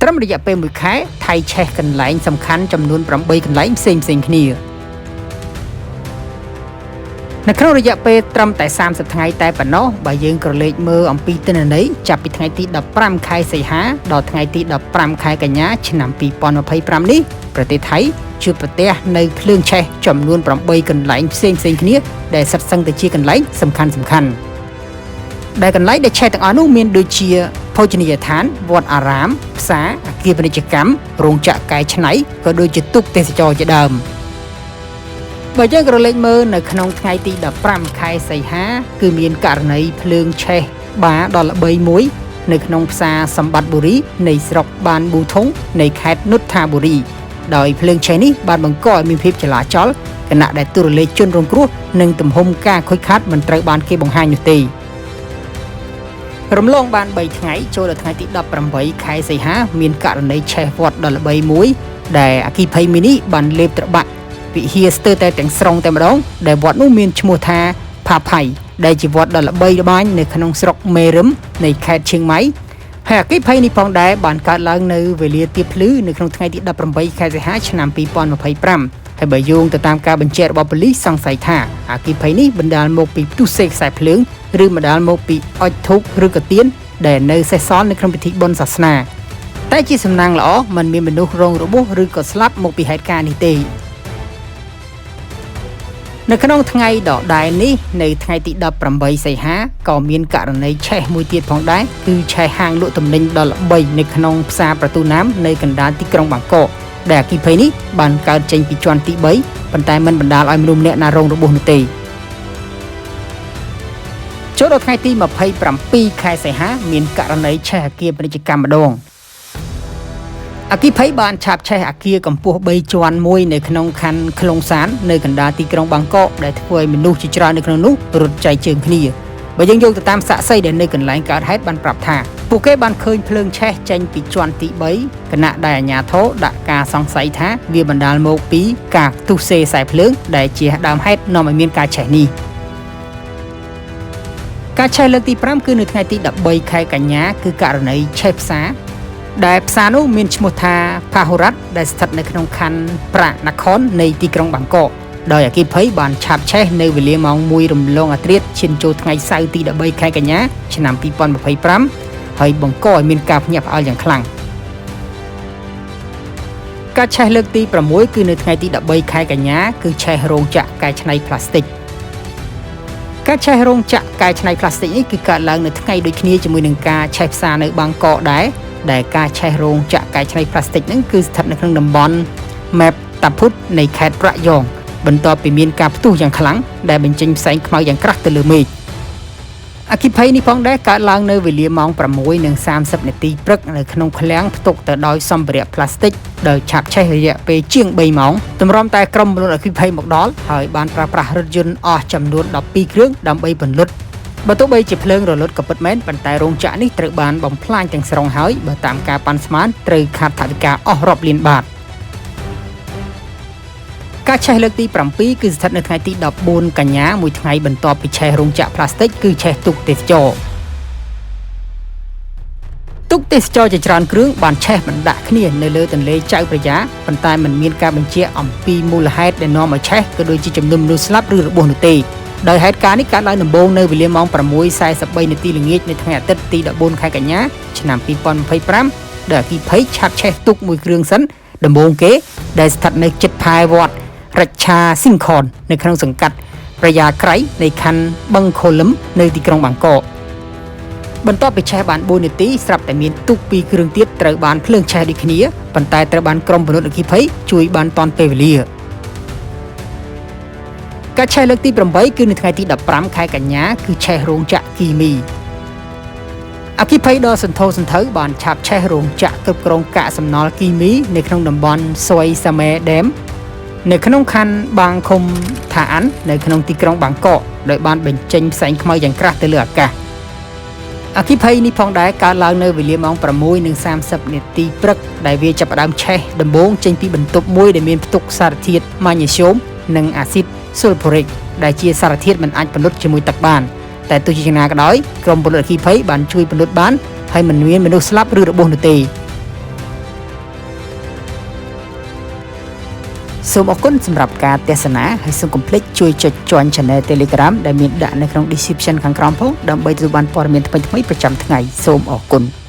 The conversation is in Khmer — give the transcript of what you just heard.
ត្រឹមរយៈពេល1ខែថៃឆេះកន្លែងសំខាន់ចំនួន8កន្លែងផ្សេងៗគ្នានៅក្នុងរយៈពេលត្រឹមតែ30ថ្ងៃតែប៉ុណ្ណោះបើយើងក្រឡេកមើលអំពីទិន្នន័យចាប់ពីថ្ងៃទី15ខែសីហាដល់ថ្ងៃទី15ខែកញ្ញាឆ្នាំ2025នេះប្រទេសថៃជួបប្រទះនៅភ្លើងឆេះចំនួន8កន្លែងផ្សេងៗគ្នាដែលសុទ្ធសឹងតែជាកន្លែងសំខាន់ដែលកន្លែងដែលឆេះទាំងអស់នោះមានដូចជាភោជនីយដ្ឋានវត្តអារាមផ្សារអគារពាណិជ្ជកម្មរោងចក្រកែច្នៃក៏ដូចជាទូកទេសចរជាដើមបើយើងក្រឡេកមើលនៅក្នុងថ្ងៃទី15ខែសីហាគឺមានករណីភ្លើងឆេះបារដ៏ល្បីមួយនៅក្នុងផ្សារសម្បត្តិបុរីនៃស្រុកបានប៊ូថុងនៃខេត្តនុតថាបុរីដោយភ្លើងឆេះនេះបានបង្កឲ្យមានភាពចលាចលគណៈដែលទូរលេខជនរងគ្រោះនិងទំហំការខូចខាតមិនត្រូវបានគេបង្ហាញនោះទេរំលងបាន3ថ្ងៃចូលដល់ថ្ងៃទី18ខែសីហាមានករណីឆេះវត្តដ៏ល្បីមួយដែលអគ្គិភ័យមីនីបានលេបត្របាក់វិហារស្ទើរតែទាំងស្រុងតែម្ដងដែលវត្តនោះមានឈ្មោះថាផាផៃដែលជាវត្តដ៏ល្បីល្បាញនៅក្នុងស្រុកមេរឹមនៃខេត្តឈៀងម៉ៃហើយអគ្គិភ័យនេះផងដែរបានកើតឡើងនៅវេលាទៀបភ្លឺនៅក្នុងថ្ងៃទី18ខែសីហាឆ្នាំ2025ហើយបើយោងទៅតាមការបញ្ជាក់របស់ប៉ូលីសសង្ស័យថាអគ្គិភ័យនេះបណ្ដាលមកពីផ្ទុះសេខ្សែភ្លើងឬបណ្ដាលមកពីអុជធូបឬក៏ទៀនដែលនៅសេសសល់នៅក្នុងពិធីបុណ្យសាសនាតែជាសំណាងល្អមិនមានមនុស្សរងរបួសឬក៏ស្លាប់មកពីហេតុការណ៍នេះទេនៅក្នុងថ្ងៃដដែលនេះនៅថ្ងៃទី18សីហាក៏មានករណីឆេះមួយទៀតផងដែរគឺឆេះហាងលក់ទំនិញដ៏ល្បីនៅក្នុងផ្សារប្រទូណាមនៅកណ្ដាលទីក្រុងបាងកកដែលអគ្គិភ័យនេះបានកើតចេញពីជាន់ទី3ប៉ុន្តែមិនបណ្ដាលឲ្យមនុស្សម្នាក់ណារងរបួសនោះទេចូលដល់ថ្ងៃទី27ខែសីហាមានករណីឆេះអគារពាណិជ្ជកម្មម្ដងអគ្គិភ័យបានឆាបឆេះអគារកម្ពស់3ជាន់មួយនៅក្នុងខណ្ឌខ្លុងសាននៅកណ្ដាលទីក្រុងបាងកកដែលធ្វើឲ្យមនុស្សជាច្រើននៅក្នុងនោះរត់ចែកជើងគ្នាបើយើងយកទៅតាមសាក្សីដែលនៅកន្លែងកើតហេតុបានប្រាប់ថាពួកគេបានឃើញភ្លើងឆេះចេញពីជាន់ទី3គណៈដែលអាជ្ញាធរដាក់ការសង្ស័យថាវាបណ្ដាលមកពីការផ្ទុះសេខ្សែភ្លើងដែលជាដើមហេតុនាំឲ្យមានការឆេះនេះការឆេះលើកទី5គឺនៅថ្ងៃទី13ខែកញ្ញាគឺករណីឆេះផ្សារដែលផ្សារនោះមានឈ្មោះថាផាហូរ៉ាត់ដែលស្ថិតនៅក្នុងខណ្ឌប្រាក់នគរនៃទីក្រុងបាងកកដោយអគ្គិភ័យបានឆាបឆេះនៅវេលាម៉ោង1រំលងអាធ្រាត្រឈានចូលថ្ងៃសៅរ៍ទី13ខែកញ្ញាឆ្នាំ2025ហើយបង្កឲ្យមានការភ្ញាក់ផ្អើលយ៉ាងខ្លាំងការឆេះលើកទី6គឺនៅថ្ងៃទី13ខែកញ្ញាគឺឆេះរោងចក្រកែច្នៃផ្លាស្ទិកការឆេះរោងចក្រកែច្នៃផ្លាស្ទិកនេះគឺកើតឡើងនៅថ្ងៃដូចគ្នាជាមួយនឹងការឆេះផ្សារនៅបាងកកដែលការឆេះរោងចក្រកែច្នៃផ្លាស្ទិកហ្នឹងគឺស្ថិតនៅក្នុងតំបន់ម៉ែបតាភុតនៃខេត្តប្រាក់យ៉ងបន្ទាប់ពីមានការផ្ទុះយ៉ាងខ្លាំងដែលបញ្ចេញផ្សែងខ្មៅយ៉ាងក្រាស់ទៅលើមេឃអគ្គិភ័យនេះផងដែរកើតឡើងនៅវេលាម៉ោង6:30នាទីព្រឹកនៅក្នុងឃ្លាំងផ្ទុកទៅដោយសម្ភារៈផ្លាស្ទិកដោយឆាបឆេះរយៈពេលជាង3ម៉ោងទម្រាំតែក្រុមពលរដ្ឋអគ្គិភ័យមកដល់ហើយបានប្រើប្រាស់រថយន្តអស់ចំនួន12គ្រឿងដើម្បីពន្លត់បើទោះបីជាភ្លើងរលត់ក៏ពិតមែនប៉ុន្តែរោងចក្រនេះត្រូវបានបំផ្លាញទាំងស្រុងហើយបើតាមការប៉ាន់ស្មានត្រូវខាត់ថវិកាអស់រាប់លានបាតការឆេះលើកទី7គឺស្ថិតនៅថ្ងៃទី14កញ្ញាមួយថ្ងៃបន្ទាប់ពីឆេះរោងចក្រផ្លាស្ទិកគឺឆេះទូកទេសចរទូកទេសចរជាច្រើនគ្រឿងបានឆេះបណ្ដាក់គ្នានៅលើទន្លេចៅប្រយ៉ាប៉ុន្តែមិនមានការបញ្ជាក់អំពីមូលហេតុដែលនាំឲ្យឆេះក៏ដូចជាចំនួនមនុស្សស្លាប់ឬរបួសនោះទេដោយហេតុការណ៍នេះកើតឡើងដំបូងនៅវេលាម៉ោង6:43នាទីល្ងាចនៅថ្ងៃអាទិត្យទី14ខែកញ្ញាឆ្នាំ2025ដែលអគ្គិភ័យឆាបឆេះទូកមួយគ្រឿងសិនដំបូងគេដែលស្ថិតនៅជិតផែវត្តរច្ឆាស៊ីងខននៅក្នុងសង្កាត់ប្រយ៉ាក្រៃនៃខណ្ឌបឹងខូលឹមនៅទីក្រុងបាងកកបន្ទាប់ពីឆេះបាន4នាទីស្រាប់តែមានទូក2គ្រឿងទៀតត្រូវបានភ្លើងឆេះដូចគ្នាប៉ុន្តែត្រូវបានក្រុមពលរដ្ឋអគ្គិភ័យជួយបានទាន់ពេលវេលាការឆេះលើកទី8គឺនៅថ្ងៃទី15ខែកញ្ញាគឺឆេះរោងចក្រគីមីអគ្គិភ័យដ៏សន្ធោសន្ធៅបានឆាបឆេះរោងចក្រគ្រប់គ្រងកាកសំណល់គីមីនៅក្នុងតំបន់ស៊ុយសាមេដេមនៅក្នុងខណ្ឌបាងឃុំថាអាននៅក្នុងទីក្រុងបាងកកដោយបានបញ្ចេញផ្សែងខ្មៅយ៉ាងក្រាស់ទៅលើអាកាសអគ្គិភ័យនេះផងដែរកើតឡើងនៅវេលាម៉ោង6:30នាទីព្រឹកដែលវាចាប់ផ្ដើមឆេះដំបូងចេញពីបន្ទប់មួយដែលមានផ្ទុកសារធាតុម៉ាញ៉េស្យូមនិងអាស៊ីតស៊ុលហ្វូរិកដែលជាសារធាតុមិនអាចពន្លត់ជាមួយទឹកបានតែទោះជាយ៉ាងណាក៏ដោយក្រុមពលរដ្ឋអគ្គិភ័យបានជួយពន្លត់បានហើយមិនមានមនុស្សស្លាប់ឬរបួសនោះទេ ក សូមអរគុណសម្រាប់ការទស្សនាហើយសូមកុំភ្លេចជួយចុច Join Channel Telegram ដែលមានដាក់នៅក្នុង description ខាងក្រោមផងដើម្បីទទួលបានព័ត៌មានថ្មីៗប្រចាំថ្ងៃសូមអរគុណ